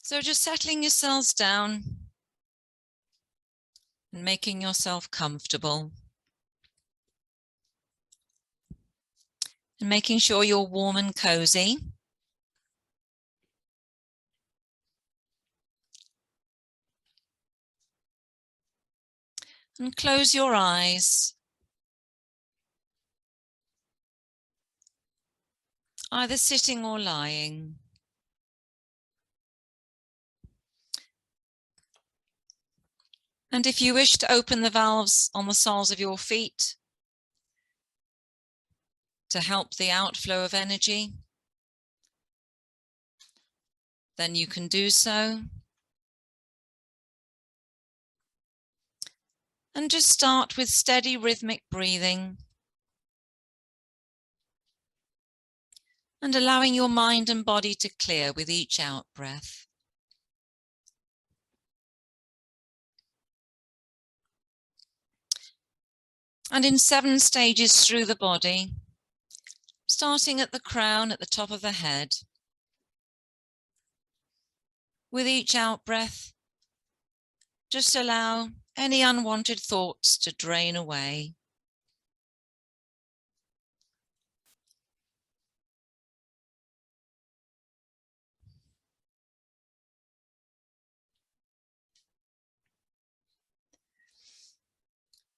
So just settling yourselves down and making yourself comfortable. And making sure you're warm and cozy. And close your eyes. Either sitting or lying. And if you wish to open the valves on the soles of your feet to help the outflow of energy, then you can do so. And just start with steady rhythmic breathing and allowing your mind and body to clear with each out breath. And in 7 stages through the body, starting at the crown at the top of the head. With each out breath, just allow any unwanted thoughts to drain away.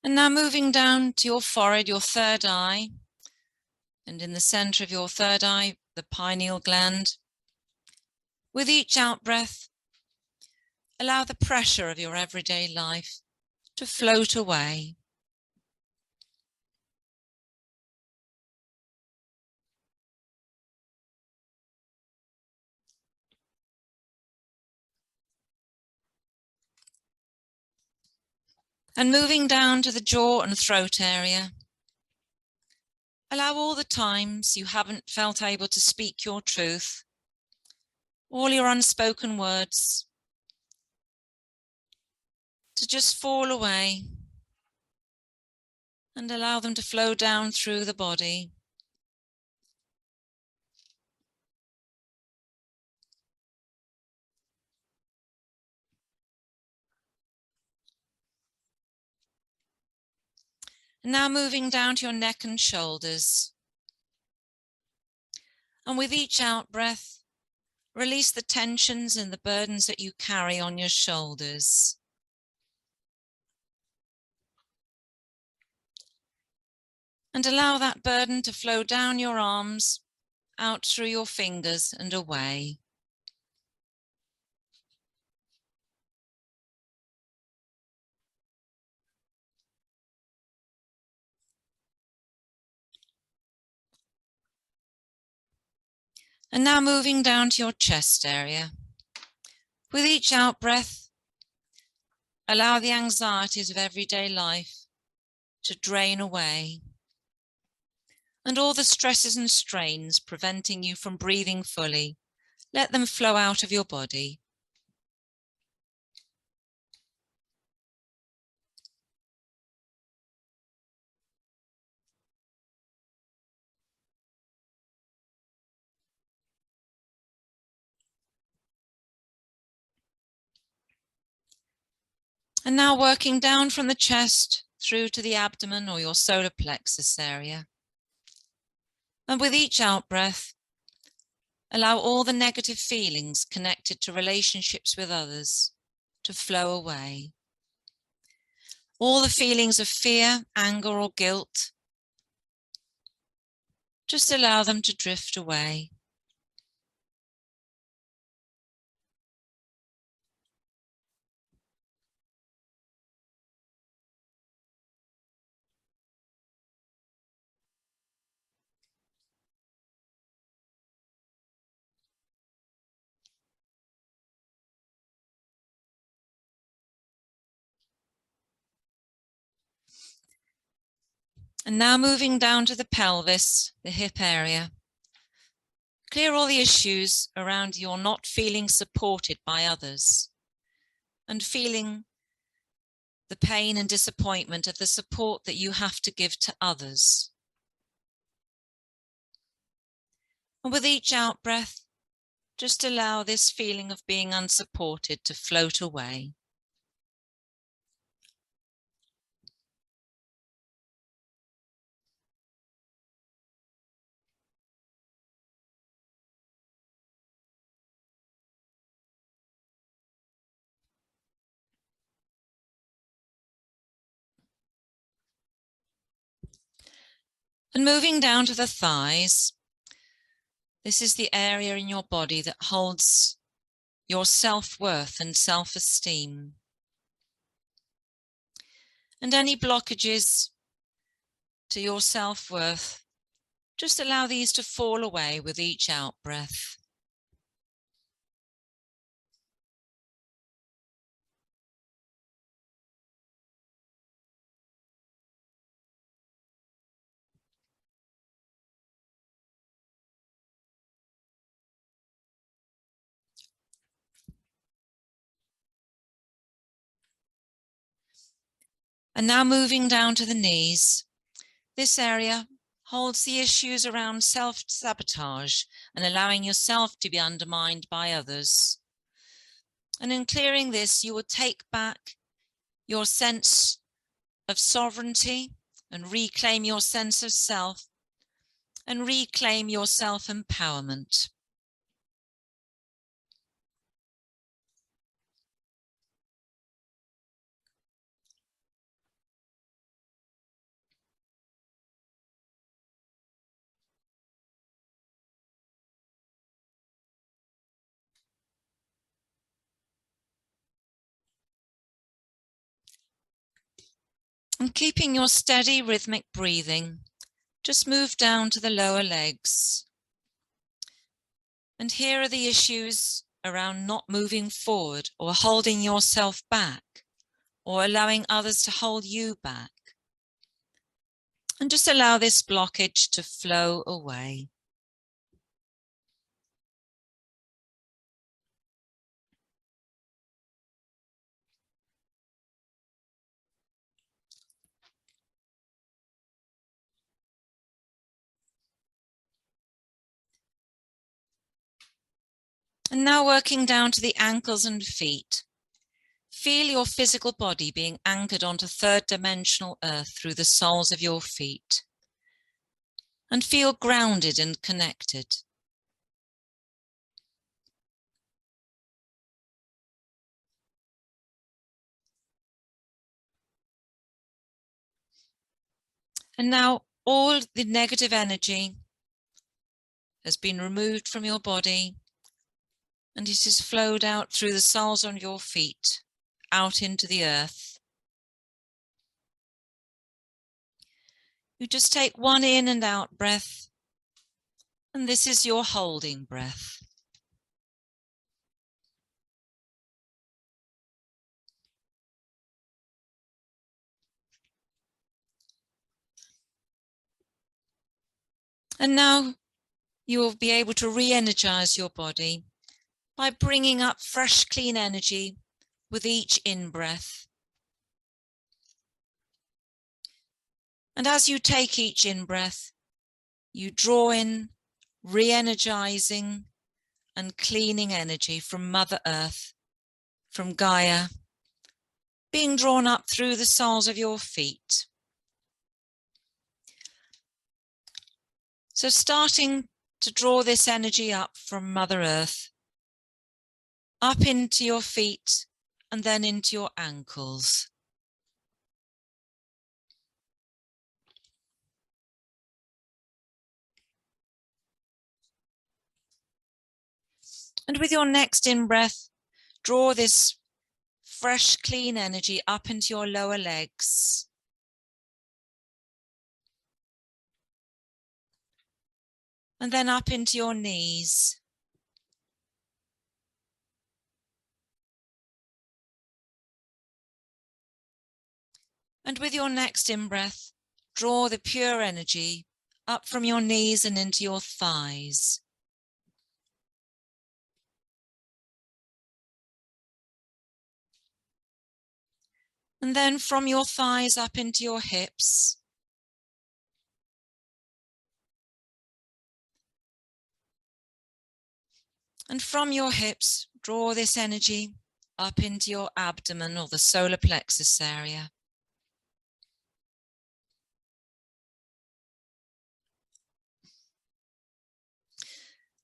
And now moving down to your forehead, your third eye, and in the center of your third eye, the pineal gland. With each out breath, allow the pressure of your everyday life to float away. And moving down to the jaw and throat area, allow all the times you haven't felt able to speak your truth, all your unspoken words, to just fall away and allow them to flow down through the body. And now moving down to your neck and shoulders. And with each out breath, release the tensions and the burdens that you carry on your shoulders. And allow that burden to flow down your arms, out through your fingers and away. And now moving down to your chest area. With each out breath, allow the anxieties of everyday life to drain away, and all the stresses and strains preventing you from breathing fully, let them flow out of your body. And now working down from the chest through to the abdomen or your solar plexus area. And with each out breath, allow all the negative feelings connected to relationships with others to flow away. All the feelings of fear, anger, or guilt, just allow them to drift away. And now moving down to the pelvis, the hip area. Clear all the issues around your not feeling supported by others and feeling the pain and disappointment of the support that you have to give to others. And with each out breath, Just allow this feeling of being unsupported to float away. And moving down to the thighs, this is the area in your body that holds your self-worth and self-esteem. And any blockages to your self-worth, just allow these to fall away with each out-breath. And now moving down to the knees, this area holds the issues around self-sabotage and allowing yourself to be undermined by others. And in clearing this, you will take back your sense of sovereignty and reclaim your sense of self and reclaim your self-empowerment. And keeping your steady rhythmic breathing, just move down to the lower legs. And here are the issues around not moving forward or holding yourself back or allowing others to hold you back. And just allow this blockage to flow away. And now working down to the ankles and feet. Feel your physical body being anchored onto third-dimensional earth through the soles of your feet. And feel grounded and connected. And now all the negative energy has been removed from your body, and it has flowed out through the soles of your feet, out into the earth. You just take one in and out breath, and this is your holding breath. And now you will be able to re-energize your body by bringing up fresh, clean energy with each in-breath. And as you take each in-breath, you draw in re-energizing and cleaning energy from Mother Earth, from Gaia, being drawn up through the soles of your feet. So starting to draw this energy up from Mother Earth, up into your feet and then into your ankles. And with your next in-breath, draw this fresh, clean energy up into your lower legs. And then up into your knees. And with your next in-breath, draw the pure energy up from your knees and into your thighs. And then from your thighs up into your hips. And from your hips, draw this energy up into your abdomen or the solar plexus area.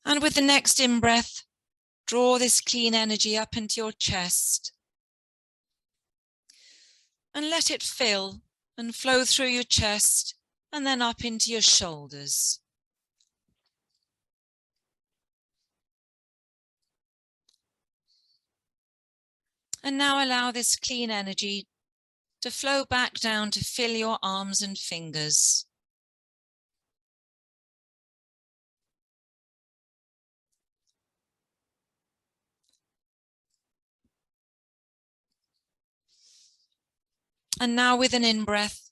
And with the next in-breath, draw this clean energy up into your chest and let it fill and flow through your chest and then up into your shoulders. And now allow this clean energy to flow back down to fill your arms and fingers. And now with an in-breath,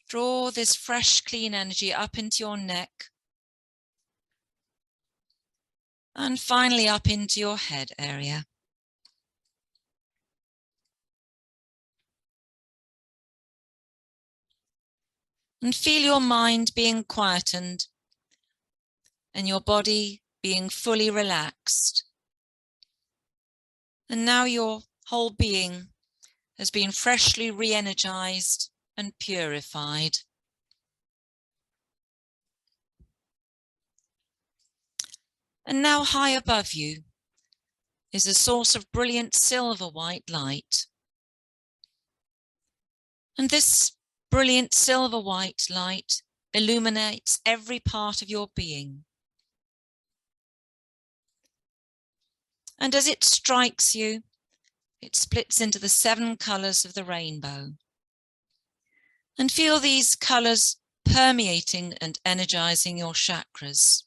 draw this fresh, clean energy up into your neck. And finally up into your head area. And feel your mind being quietened and your body being fully relaxed. And now your whole being has been freshly re-energized and purified. And now high above you is a source of brilliant silver white light. And this brilliant silver white light illuminates every part of your being. And as it strikes you, it splits into the 7 colors of the rainbow. And feel these colors permeating and energizing your chakras.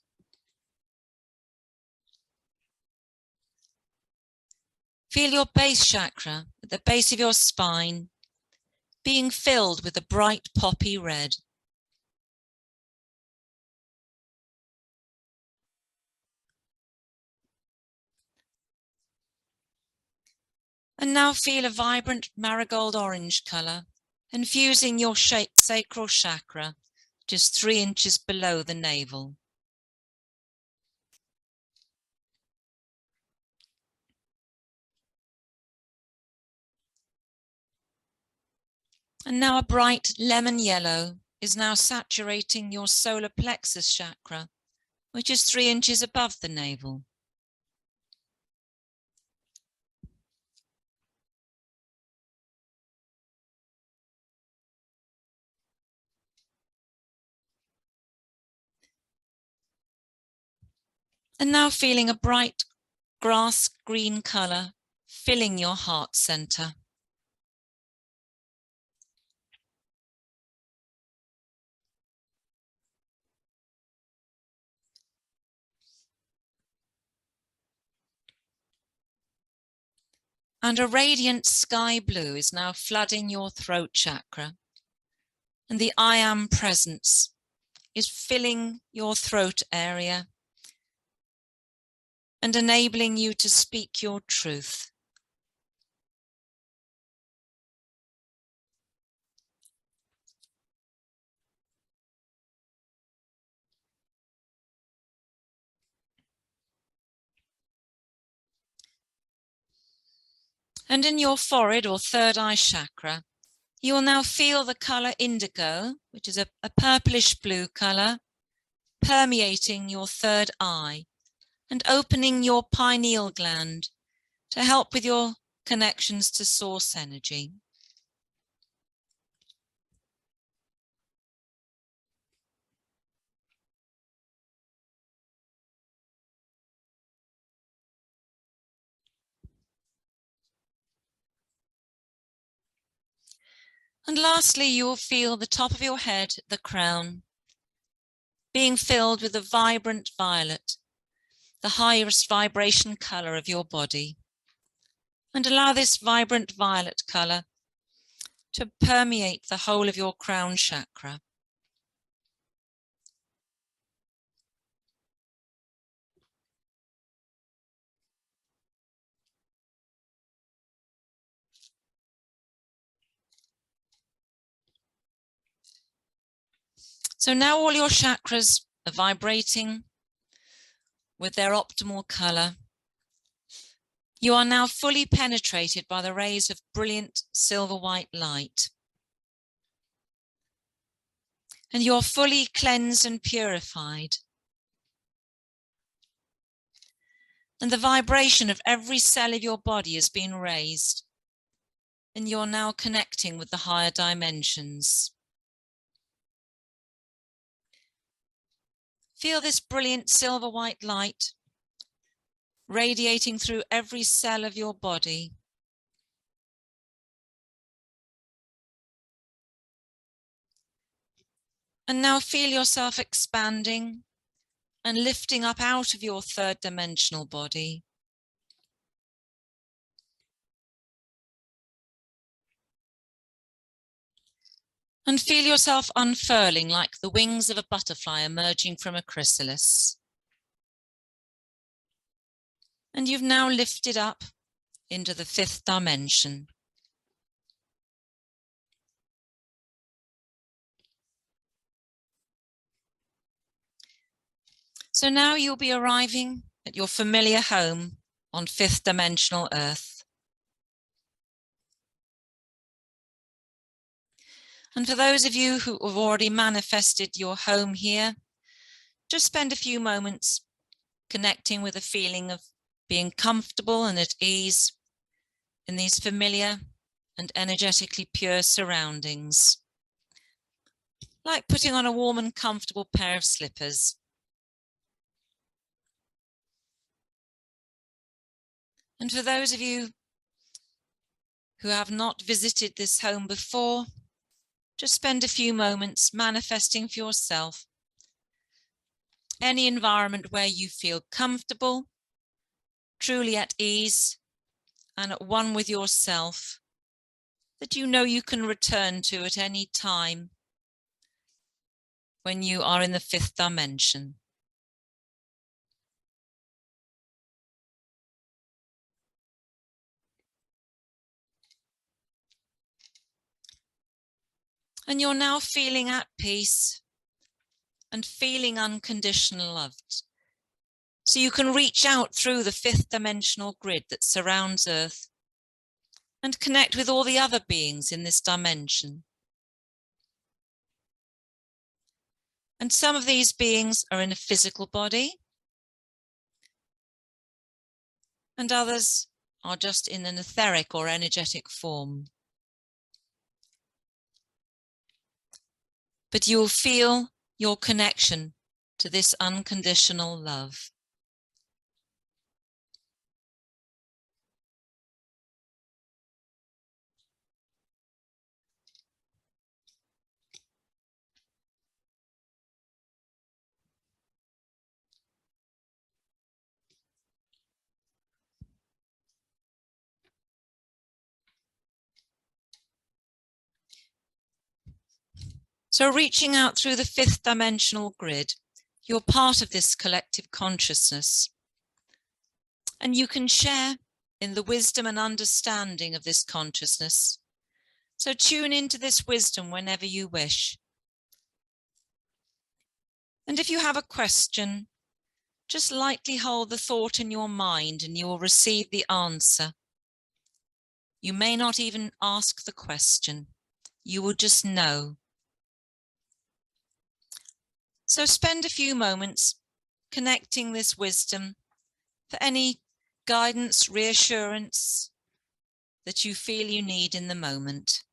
Feel your base chakra at the base of your spine being filled with a bright poppy red. And now feel a vibrant marigold orange color infusing your sacral chakra just 3 inches below the navel. And now a bright lemon yellow is now saturating your solar plexus chakra, which is 3 inches above the navel. And now feeling a bright grass green color filling your heart center. And a radiant sky blue is now flooding your throat chakra. And the I am presence is filling your throat area and enabling you to speak your truth. And in your forehead or third eye chakra, you will now feel the color indigo, which is a purplish blue color, permeating your third eye and opening your pineal gland to help with your connections to source energy. And lastly, you will feel the top of your head, the crown, being filled with a vibrant violet, the highest vibration color of your body. And allow this vibrant violet color to permeate the whole of your crown chakra. So now all your chakras are vibrating with their optimal color, You are now fully penetrated by the rays of brilliant silver-white light. And you're fully cleansed and purified. And the vibration of every cell of your body has been raised. And you're now connecting with the higher dimensions. Feel this brilliant silver-white light radiating through every cell of your body. And now feel yourself expanding and lifting up out of your third dimensional body. And feel yourself unfurling like the wings of a butterfly emerging from a chrysalis. And you've now lifted up into the fifth dimension. So now you'll be arriving at your familiar home on fifth dimensional Earth. And for those of you who have already manifested your home here, just spend a few moments connecting with a feeling of being comfortable and at ease in these familiar and energetically pure surroundings, like putting on a warm and comfortable pair of slippers. And for those of you who have not visited this home before, just spend a few moments manifesting for yourself any environment where you feel comfortable, truly at ease, and at one with yourself, that you know you can return to at any time when you are in the fifth dimension. And you're now feeling at peace and feeling unconditional love. So you can reach out through the fifth dimensional grid that surrounds Earth and connect with all the other beings in this dimension. And some of these beings are in a physical body, and others are just in an etheric or energetic form. But you'll feel your connection to this unconditional love. So reaching out through the fifth dimensional grid, you're part of this collective consciousness. And you can share in the wisdom and understanding of this consciousness. So tune into this wisdom whenever you wish. And if you have a question, just lightly hold the thought in your mind and you will receive the answer. You may not even ask the question. You will just know. So spend a few moments connecting this wisdom for any guidance, reassurance that you feel you need in the moment.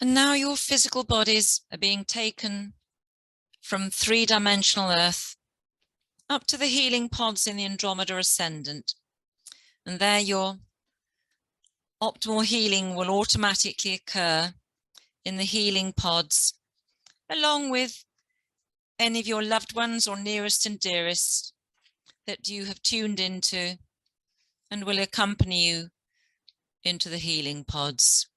And now your physical bodies are being taken from three-dimensional Earth up to the healing pods in the Andromeda Ascendant. And there your optimal healing will automatically occur in the healing pods, along with any of your loved ones or nearest and dearest that you have tuned into and will accompany you into the healing pods.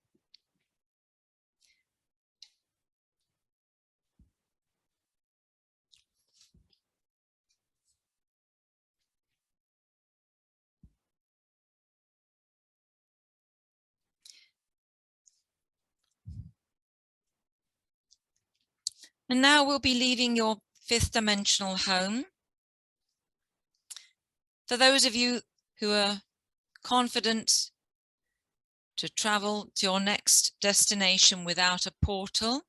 And now we'll be leaving your fifth dimensional home. For those of you who are confident to travel to your next destination without a portal,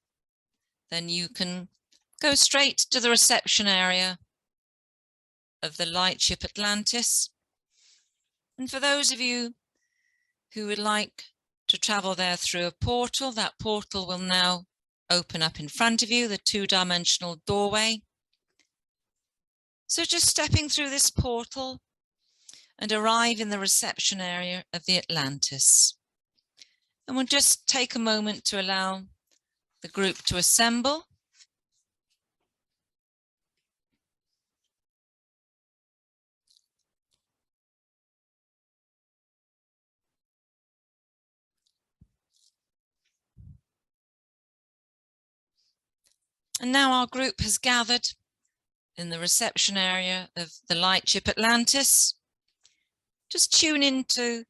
then you can go straight to the reception area of the lightship Atlantis. And for those of you who would like to travel there through a portal, that portal will now open up in front of you, the two-dimensional doorway. So just stepping through this portal and arrive in the reception area of the Atlantis. And we'll just take a moment to allow the group to assemble. And now our group has gathered in the reception area of the lightship Atlantis. Just tune into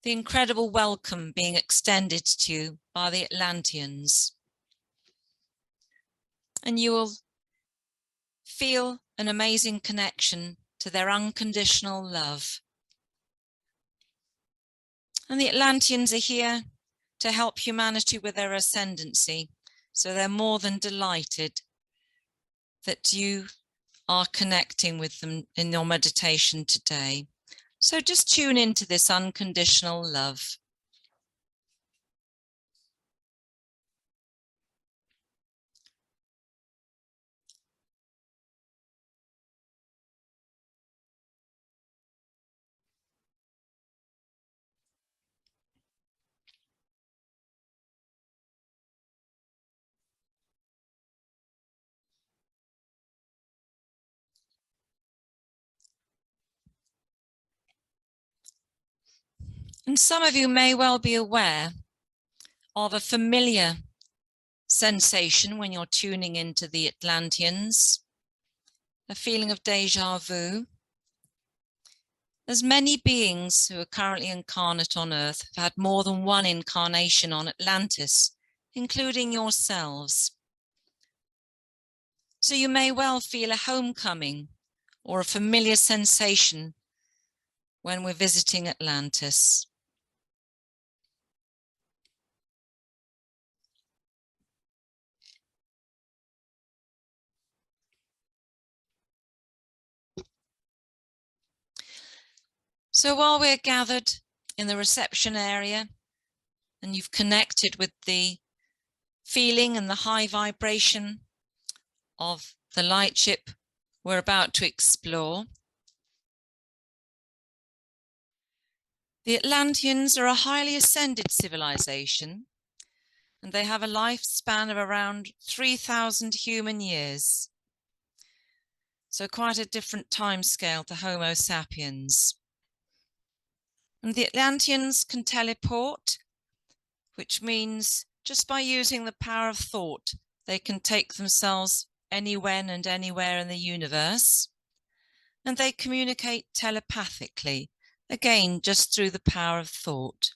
the incredible welcome being extended to you by the Atlanteans. And you will feel an amazing connection to their unconditional love. And the Atlanteans are here to help humanity with their ascendancy. So they're more than delighted that you are connecting with them in your meditation today. So just tune into this unconditional love. And some of you may well be aware of a familiar sensation when you're tuning into the Atlanteans, a feeling of déjà vu. There's many beings who are currently incarnate on Earth have had more than one incarnation on Atlantis, including yourselves. So you may well feel a homecoming or a familiar sensation when we're visiting Atlantis. So while we're gathered in the reception area and you've connected with the feeling and the high vibration of the lightship we're about to explore, the Atlanteans are a highly ascended civilization, and they have a lifespan of around 3,000 human years. So quite a different time scale to Homo sapiens. And the Atlanteans can teleport, which means just by using the power of thought, they can take themselves anywhen and anywhere in the universe. And they communicate telepathically, again, just through the power of thought.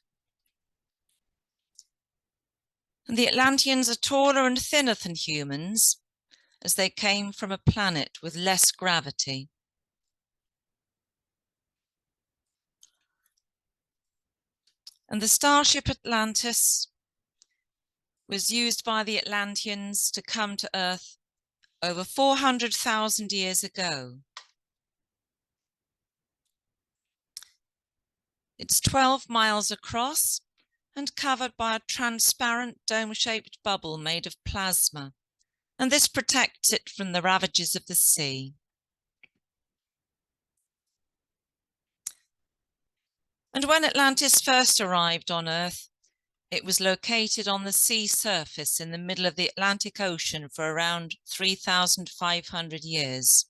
And the Atlanteans are taller and thinner than humans, as they came from a planet with less gravity. And the starship Atlantis was used by the Atlanteans to come to Earth over 400,000 years ago. It's 12 miles across and covered by a transparent dome-shaped bubble made of plasma, and this protects it from the ravages of the sea. And when Atlantis first arrived on Earth, it was located on the sea surface in the middle of the Atlantic Ocean for around 3,500 years.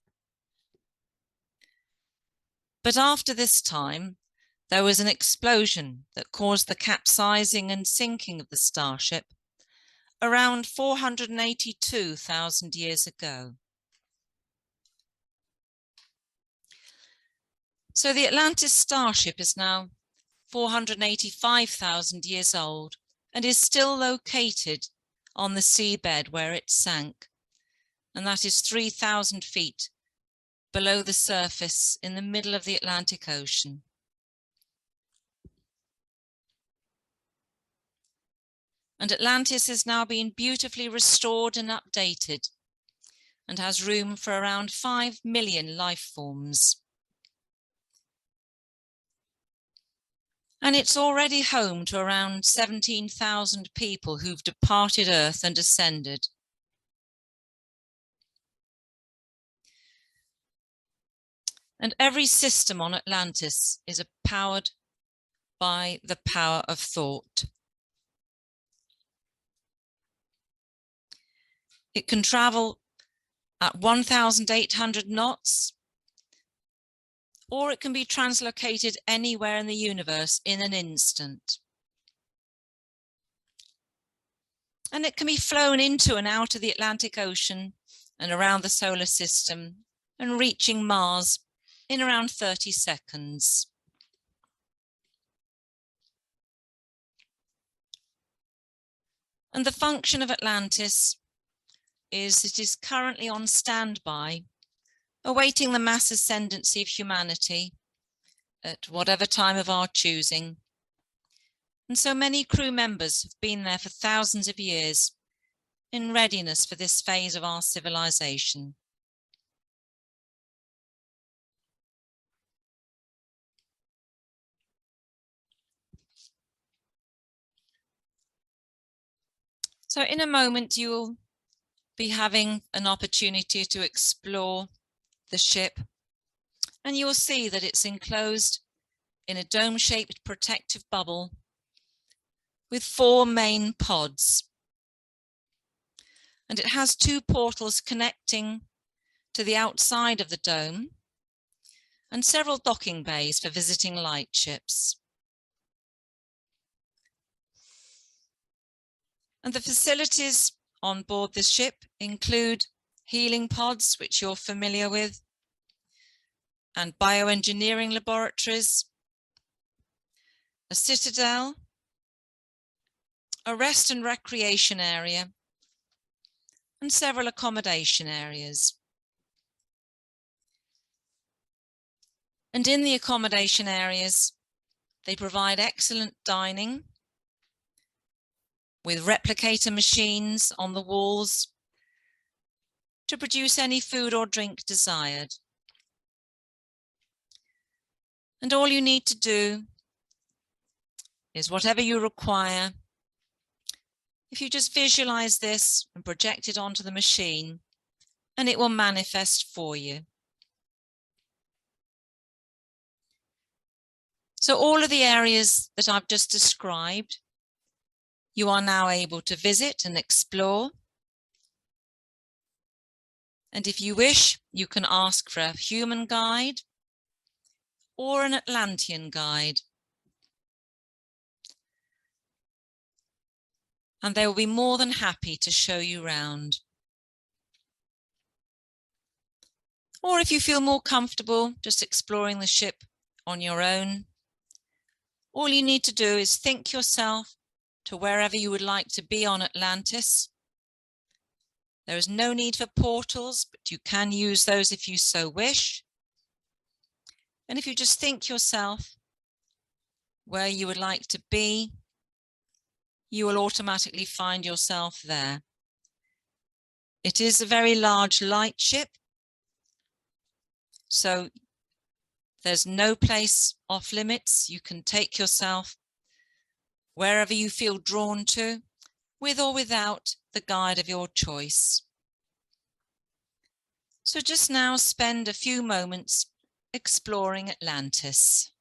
But after this time, there was an explosion that caused the capsizing and sinking of the starship around 482,000 years ago. So the Atlantis starship is now 485,000 years old and is still located on the seabed where it sank, and that is 3,000 feet below the surface in the middle of the Atlantic Ocean. And Atlantis has now been beautifully restored and updated and has room for around 5 million life forms. And it's already home to around 17,000 people who've departed Earth and ascended. And every system on Atlantis is powered by the power of thought. It can travel at 1,800 knots, or it can be translocated anywhere in the universe in an instant. And it can be flown into and out of the Atlantic Ocean and around the solar system and reaching Mars in around 30 seconds. And the function of Atlantis is it is currently on standby, awaiting the mass ascendancy of humanity at whatever time of our choosing. And so many crew members have been there for thousands of years in readiness for this phase of our civilization. So in a moment, you'll be having an opportunity to explore the ship, and you'll see that it's enclosed in a dome-shaped protective bubble with 4 main pods. And it has 2 portals connecting to the outside of the dome and several docking bays for visiting lightships. And the facilities on board the ship include healing pods, which you're familiar with, and bioengineering laboratories, a citadel, a rest and recreation area, and several accommodation areas. And in the accommodation areas, they provide excellent dining with replicator machines on the walls to produce any food or drink desired. And all you need to do is whatever you require. If you just visualize this and project it onto the machine, and it will manifest for you. So all of the areas that I've just described, you are now able to visit and explore. And if you wish, you can ask for a human guide or an Atlantean guide. And they will be more than happy to show you around. Or if you feel more comfortable just exploring the ship on your own, all you need to do is think yourself to wherever you would like to be on Atlantis. There is no need for portals, but you can use those if you so wish. And if you just think yourself where you would like to be, you will automatically find yourself there. It is a very large lightship, so there's no place off limits. You can take yourself wherever you feel drawn to, with or without the guide of your choice. So just now spend a few moments exploring Atlantis.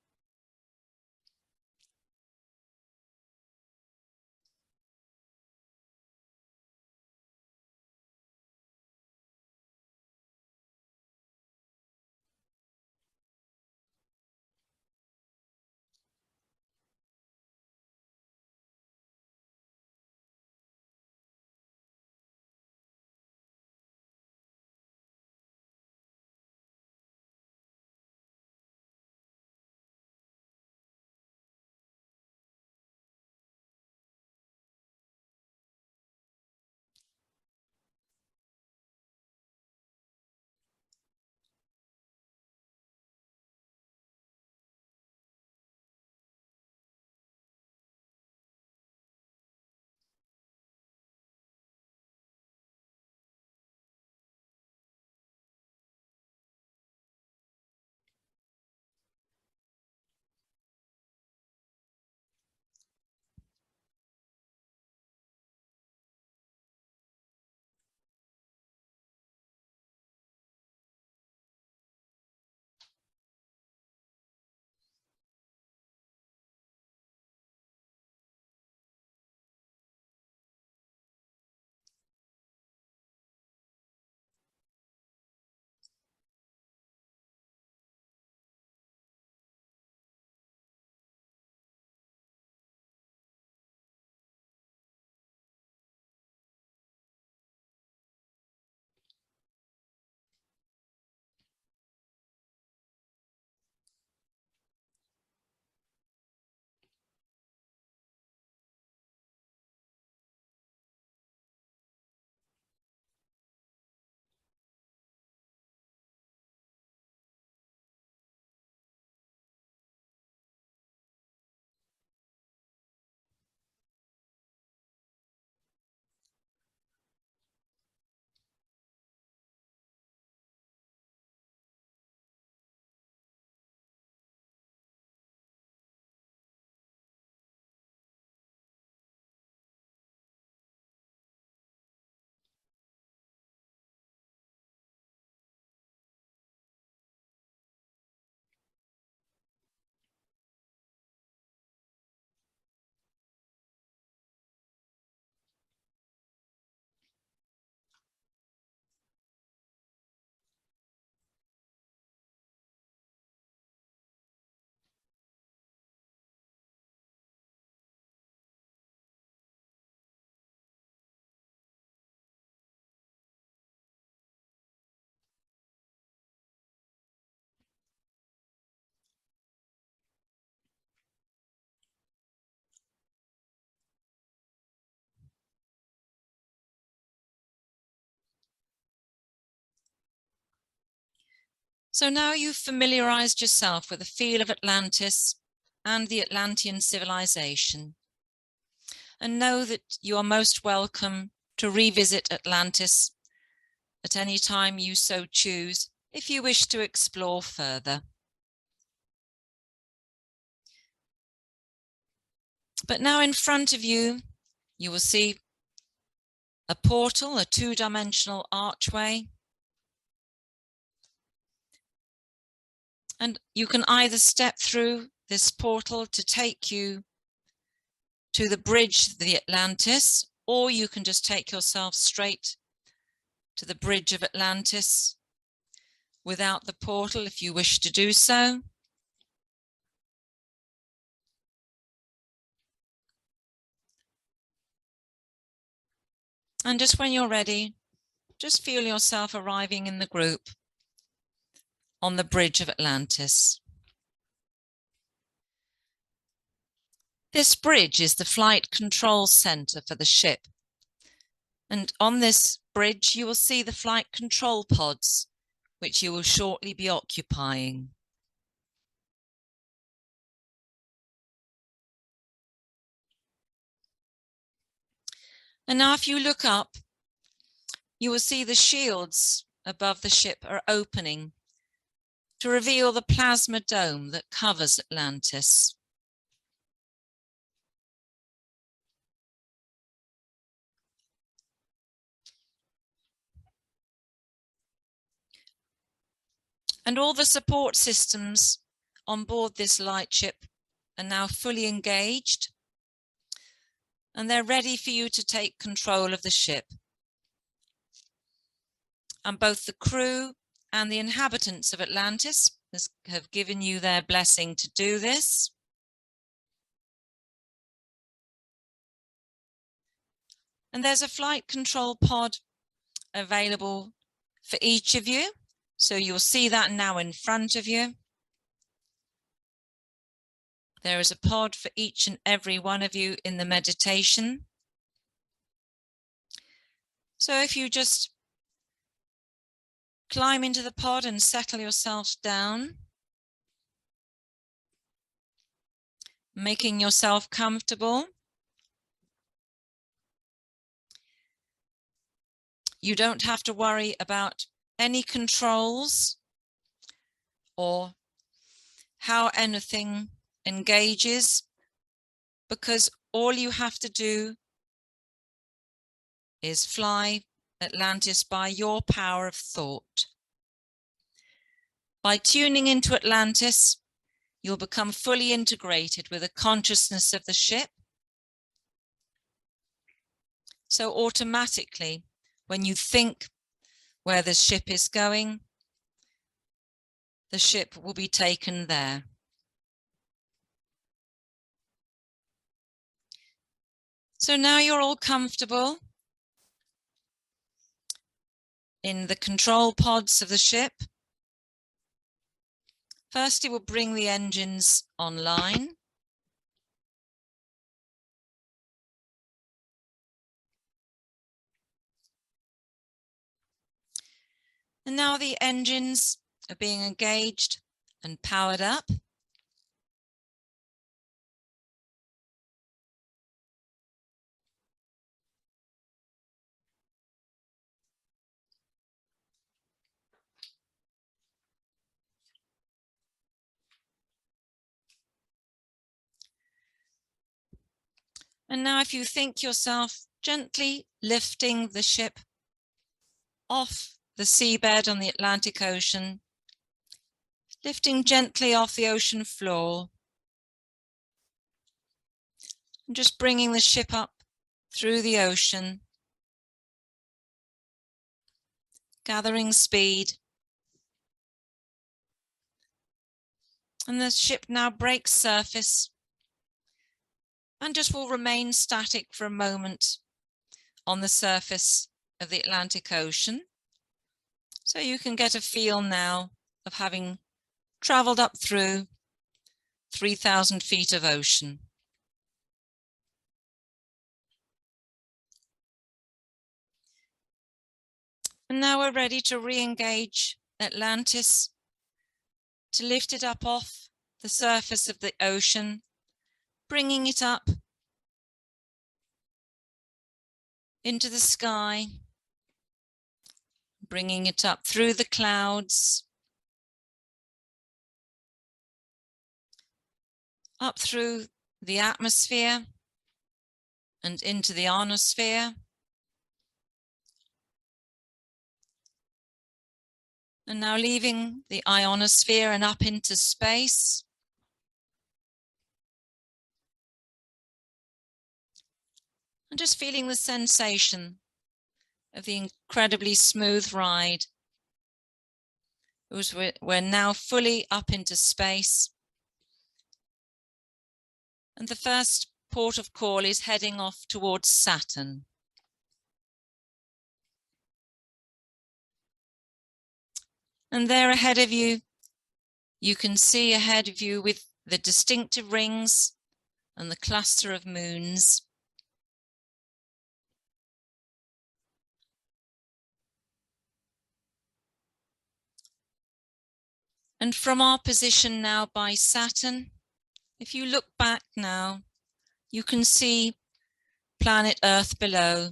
So now you've familiarized yourself with the feel of Atlantis and the Atlantean civilization, and know that you are most welcome to revisit Atlantis at any time you so choose, if you wish to explore further. But now in front of you, you will see a portal, a two-dimensional archway. And you can either step through this portal to take you to the bridge, the Atlantis, or you can just take yourself straight to the bridge of Atlantis without the portal if you wish to do so. And just when you're ready, just feel yourself arriving in the group on the bridge of Atlantis. This bridge is the flight control center for the ship. And on this bridge, you will see the flight control pods, which you will shortly be occupying. And now if you look up, you will see the shields above the ship are opening to reveal the plasma dome that covers Atlantis. And all the support systems on board this lightship are now fully engaged, and they're ready for you to take control of the ship. And both the crew and the inhabitants of Atlantis have given you their blessing to do this. And there's a flight control pod available for each of you. So you'll see that now in front of you. There is a pod for each and every one of you in the meditation. So if you just climb into the pod and settle yourself down, making yourself comfortable. You don't have to worry about any controls or how anything engages, because all you have to do is fly Atlantis by your power of thought. By tuning into Atlantis, you'll become fully integrated with the consciousness of the ship. So automatically, when you think where the ship is going, the ship will be taken there. So now you're all comfortable in the control pods of the ship. First, it will bring the engines online. And now the engines are being engaged and powered up. And now if you think yourself gently lifting the ship off the seabed on the Atlantic Ocean, lifting gently off the ocean floor, and just bringing the ship up through the ocean, gathering speed. And the ship now breaks surface and just will remain static for a moment on the surface of the Atlantic Ocean. So you can get a feel now of having traveled up through 3,000 feet of ocean. And now we're ready to re-engage Atlantis, to lift it up off the surface of the ocean, bringing it up into the sky, bringing it up through the clouds, up through the atmosphere and into the ionosphere. And now leaving the ionosphere and up into space. And just feeling the sensation of the incredibly smooth ride. We're now fully up into space. And the first port of call is heading off towards Saturn. And there ahead of you, you can see ahead of you with the distinctive rings and the cluster of moons. And from our position now by Saturn, if you look back now, you can see planet Earth below,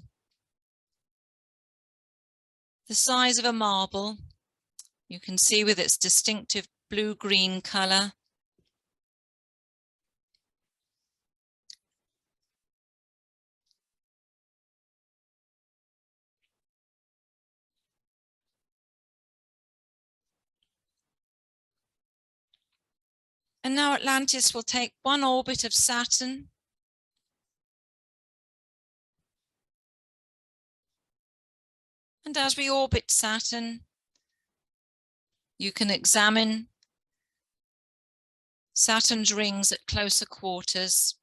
the size of a marble. You can see with its distinctive blue-green color. And now Atlantis will take one orbit of Saturn, and as we orbit Saturn, you can examine Saturn's rings at closer quarters.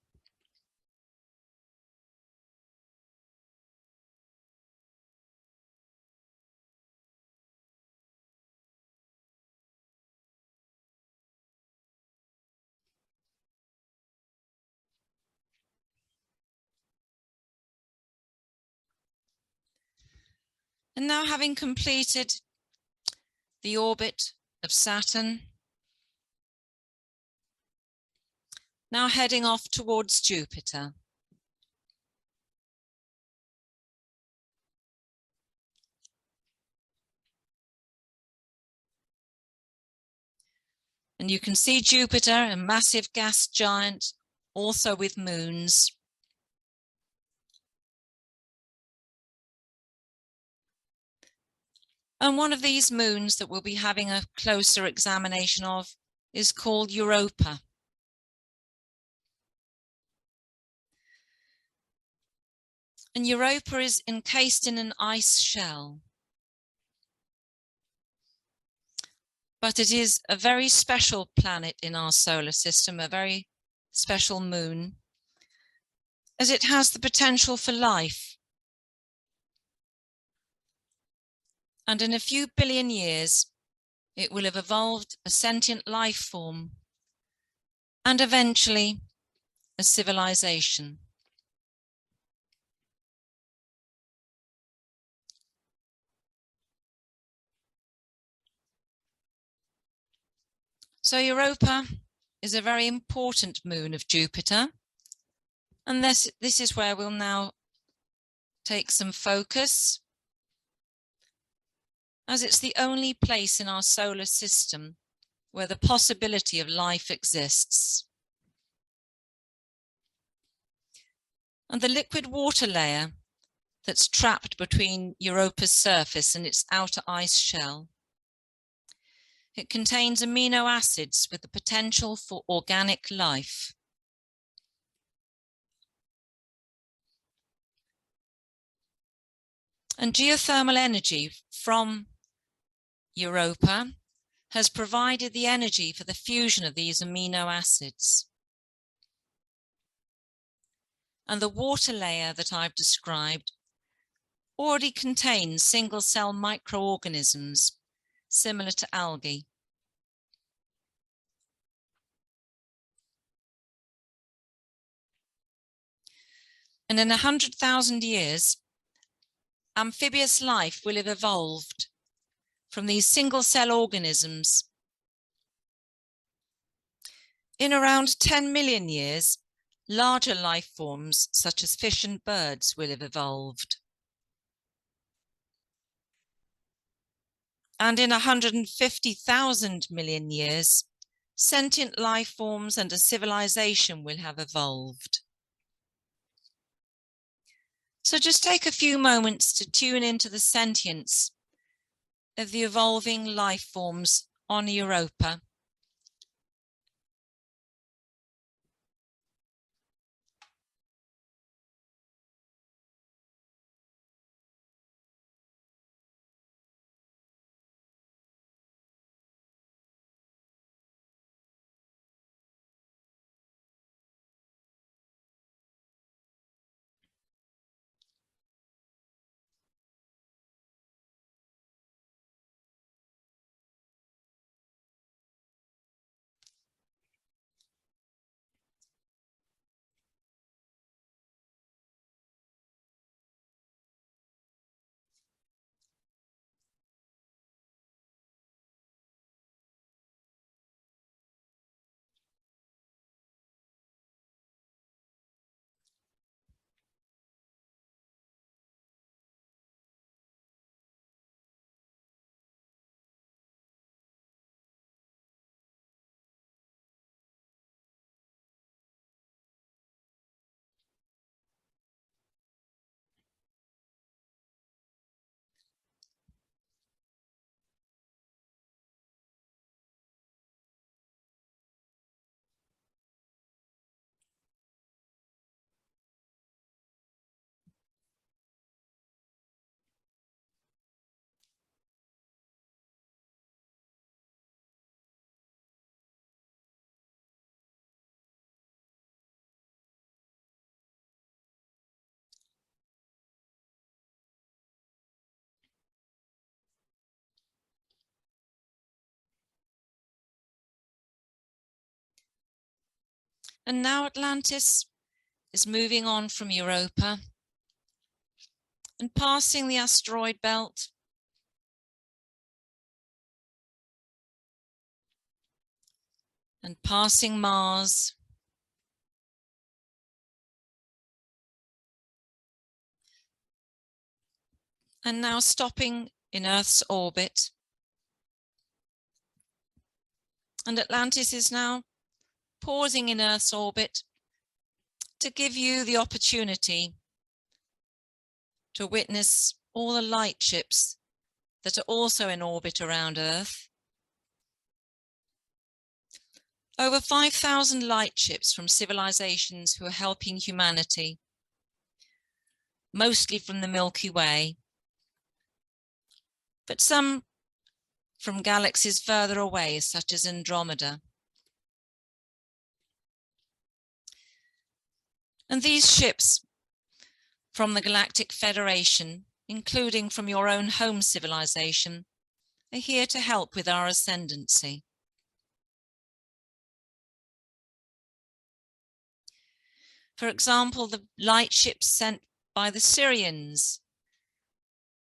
And now, having completed the orbit of Saturn, now heading off towards Jupiter. And you can see Jupiter, a massive gas giant, also with moons. And one of these moons that we'll be having a closer examination of is called Europa. And Europa is encased in an ice shell. But it is a very special planet in our solar system, a very special moon, as it has the potential for life. And in a few billion years, it will have evolved a sentient life form and eventually a civilization. So Europa is a very important moon of Jupiter, and this is where we'll now take some focus, as it's the only place in our solar system where the possibility of life exists. And the liquid water layer that's trapped between Europa's surface and its outer ice shell, it contains amino acids with the potential for organic life. And geothermal energy from Europa has provided the energy for the fusion of these amino acids. And the water layer that I've described already contains single-cell microorganisms similar to algae. And in 100,000 years, amphibious life will have evolved from these single-cell organisms. In around 10 million years, larger life forms such as fish and birds will have evolved. And in 150,000 million years, sentient life forms and a civilization will have evolved. So just take a few moments to tune into the sentience of the evolving life forms on Europa. And now Atlantis is moving on from Europa and passing the asteroid belt and passing Mars and now stopping in Earth's orbit. And Atlantis is now pausing in Earth's orbit to give you the opportunity to witness all the light ships that are also in orbit around Earth. Over 5,000 light ships from civilizations who are helping humanity, mostly from the Milky Way, but some from galaxies further away, such as Andromeda. And these ships from the Galactic Federation, including from your own home civilization, are here to help with our ascendancy. For example, the light ships sent by the Syrians,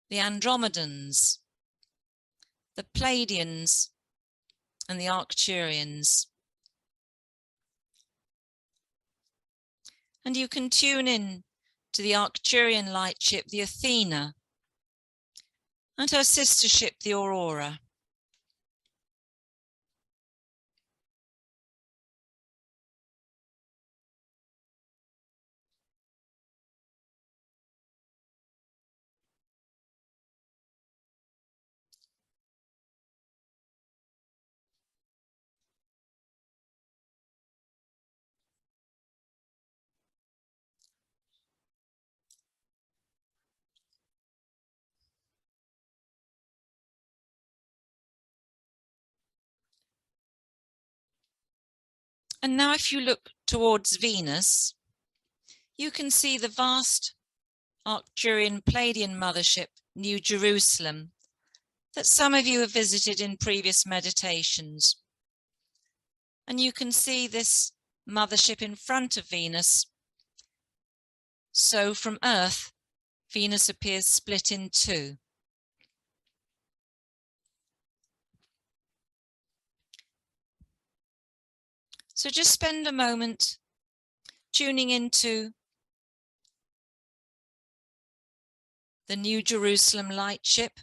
the Andromedans, the Pleiadians, and the Arcturians. And you can tune in to the Arcturian light ship, the Athena, and her sister ship, the Aurora. And now if you look towards Venus, you can see the vast Arcturian Pleiadian mothership, New Jerusalem, that some of you have visited in previous meditations. And you can see this mothership in front of Venus. So from Earth, Venus appears split in two. So just spend a moment tuning into the New Jerusalem lightship.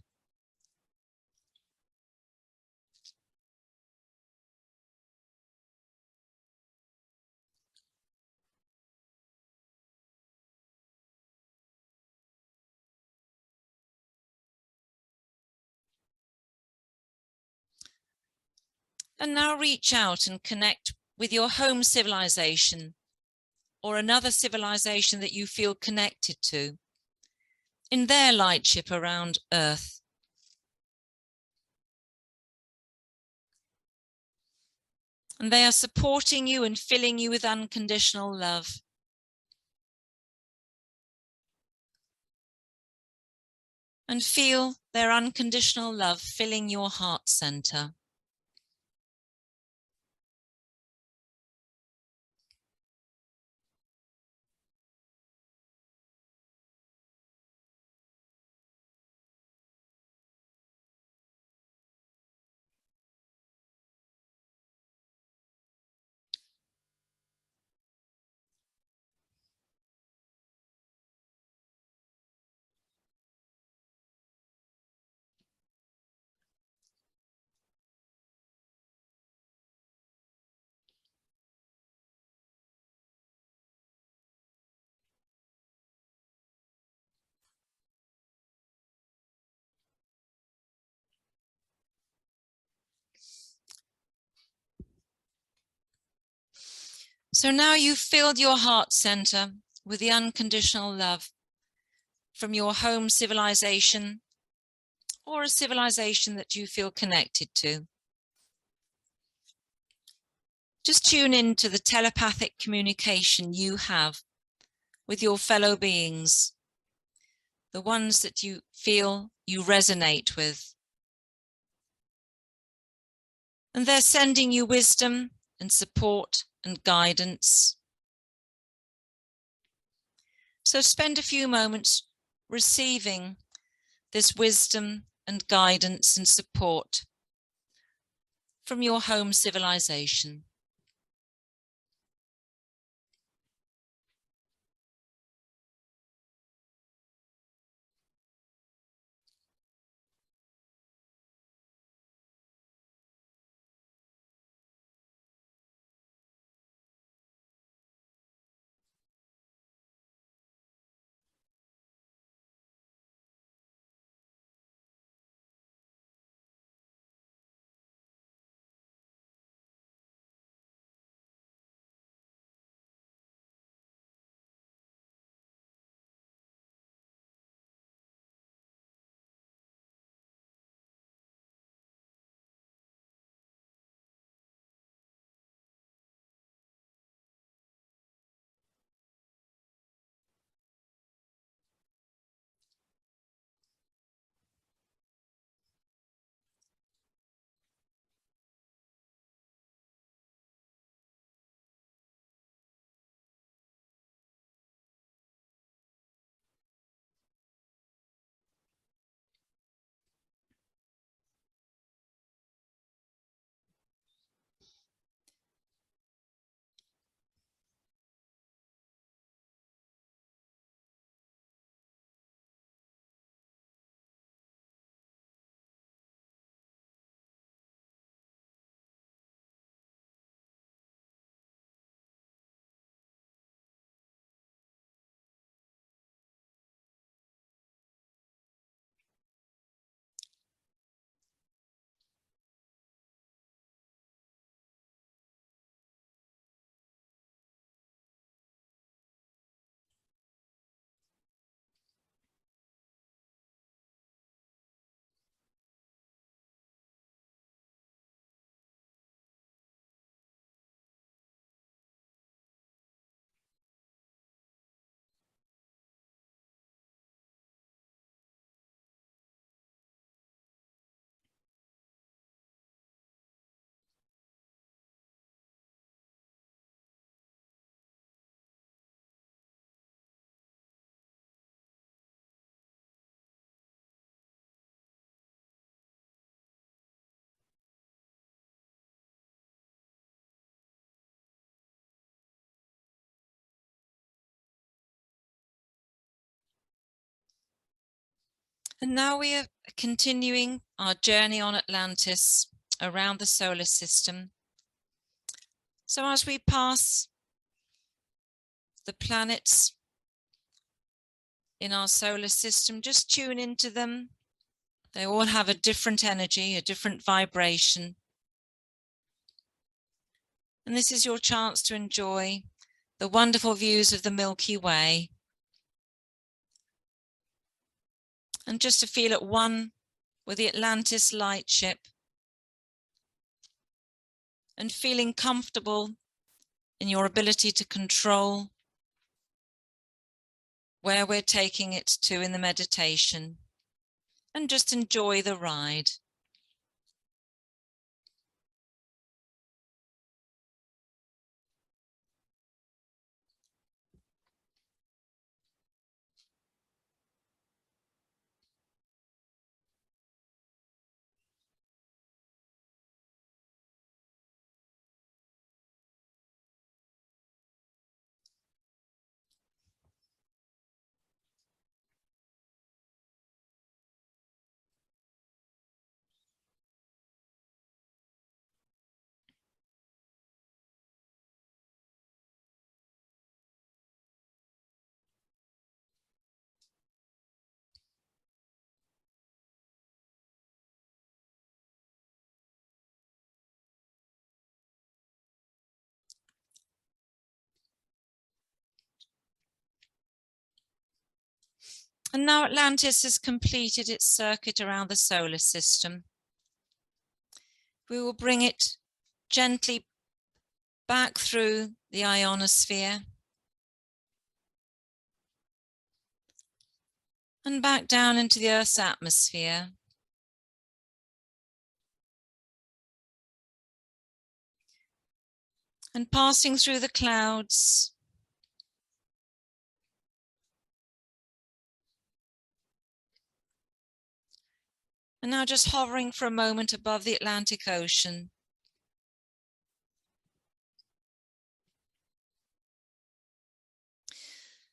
And now reach out and connect with your home civilization or another civilization that you feel connected to in their lightship around Earth. And they are supporting you and filling you with unconditional love. And feel their unconditional love filling your heart center. So now you've filled your heart center with the unconditional love from your home civilization or a civilization that you feel connected to. Just tune in to the telepathic communication you have with your fellow beings, the ones that you feel you resonate with. And they're sending you wisdom and support and guidance. So spend a few moments receiving this wisdom and guidance and support from your home civilization. And now we are continuing our journey on Atlantis around the solar system. So as we pass the planets in our solar system, just tune into them. They all have a different energy, a different vibration. And this is your chance to enjoy the wonderful views of the Milky Way. And just to feel at one with the Atlantis lightship. And feeling comfortable in your ability to control where we're taking it to in the meditation. And just enjoy the ride. And now Atlantis has completed its circuit around the solar system. We will bring it gently back through the ionosphere and back down into the Earth's atmosphere. and passing through the clouds. And now just hovering for a moment above the Atlantic Ocean.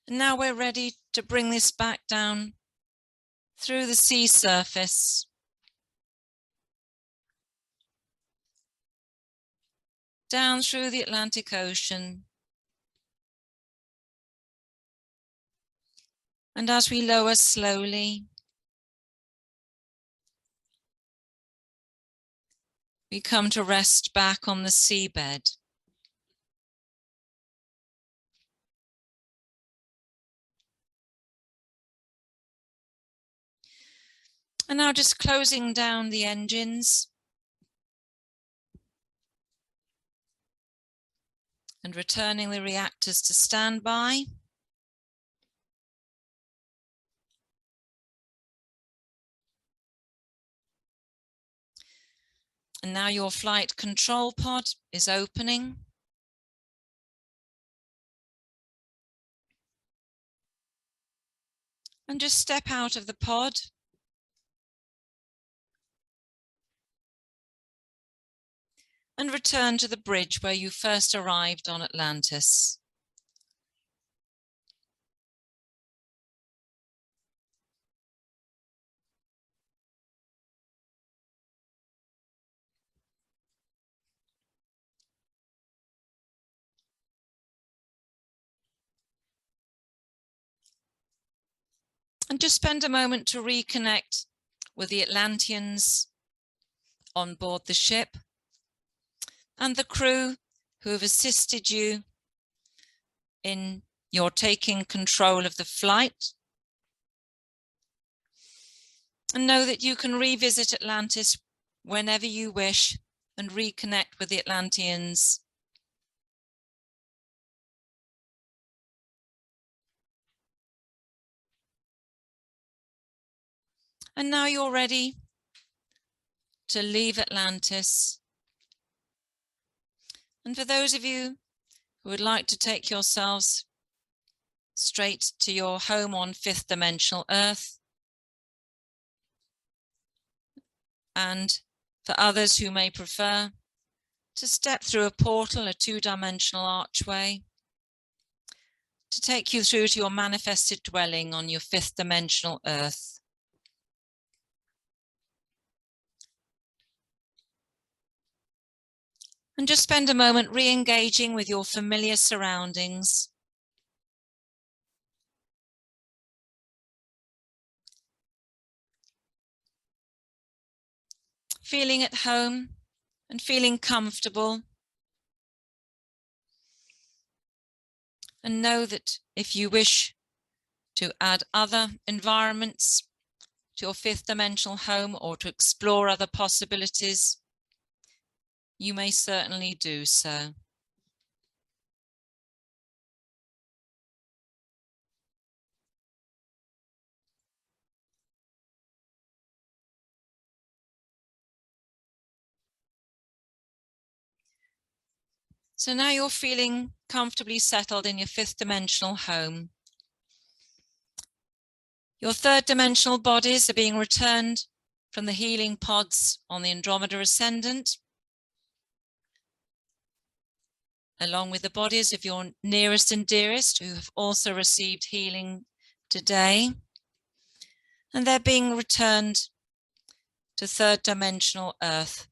And now we're ready to bring this back down through the sea surface. Down through the Atlantic Ocean. And as we lower slowly, we come to rest back on the seabed. And now just closing down the engines and returning the reactors to standby. And now your flight control pod is opening. And just step out of the pod. And return to the bridge where you first arrived on Atlantis. And just spend a moment to reconnect with the Atlanteans on board the ship and the crew who have assisted you in your taking control of the flight. And know that you can revisit Atlantis whenever you wish and reconnect with the Atlanteans. And now you're ready to leave Atlantis. And for those of you who would like to take yourselves straight to your home on fifth dimensional Earth, and for others who may prefer to step through a portal, a two-dimensional archway, to take you through to your manifested dwelling on your fifth dimensional Earth. And just spend a moment re-engaging with your familiar surroundings. Feeling at home and feeling comfortable. And know that if you wish to add other environments to your fifth dimensional home or to explore other possibilities, you may certainly do so. So now you're feeling comfortably settled in your fifth dimensional home. Your third dimensional bodies are being returned from the healing pods on the Andromeda Ascendant, along with the bodies of your nearest and dearest who have also received healing today. And they're being returned to third dimensional Earth.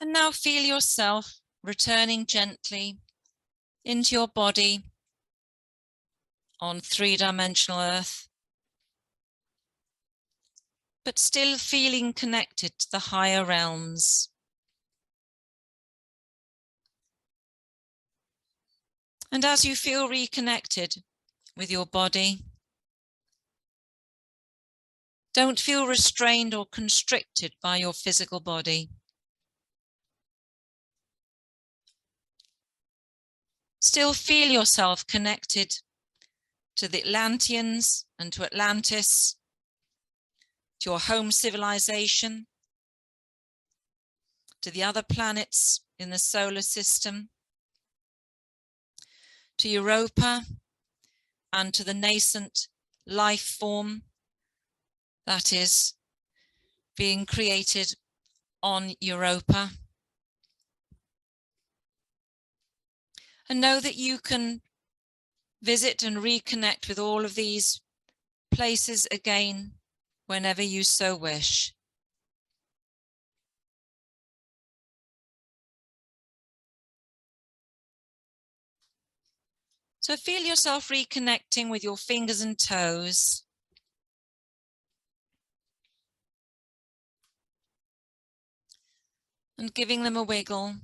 And now feel yourself returning gently into your body on three-dimensional Earth, but still feeling connected to the higher realms. And as you feel reconnected with your body, don't feel restrained or constricted by your physical body. Still feel yourself connected to the Atlanteans and to Atlantis, to your home civilization, to the other planets in the solar system, to Europa, and to the nascent life form that is being created on Europa. And know that you can visit and reconnect with all of these places again whenever you so wish. So feel yourself reconnecting with your fingers and toes. And giving them a wiggle.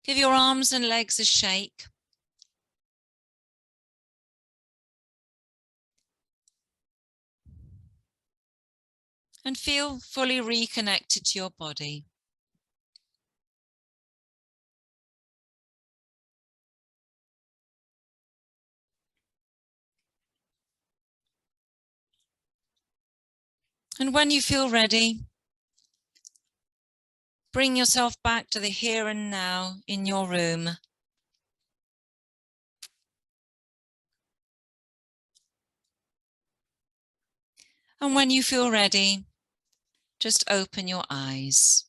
Give your arms and legs a shake. And feel fully reconnected to your body. And when you feel ready, bring yourself back to the here and now in your room. And when you feel ready, just open your eyes.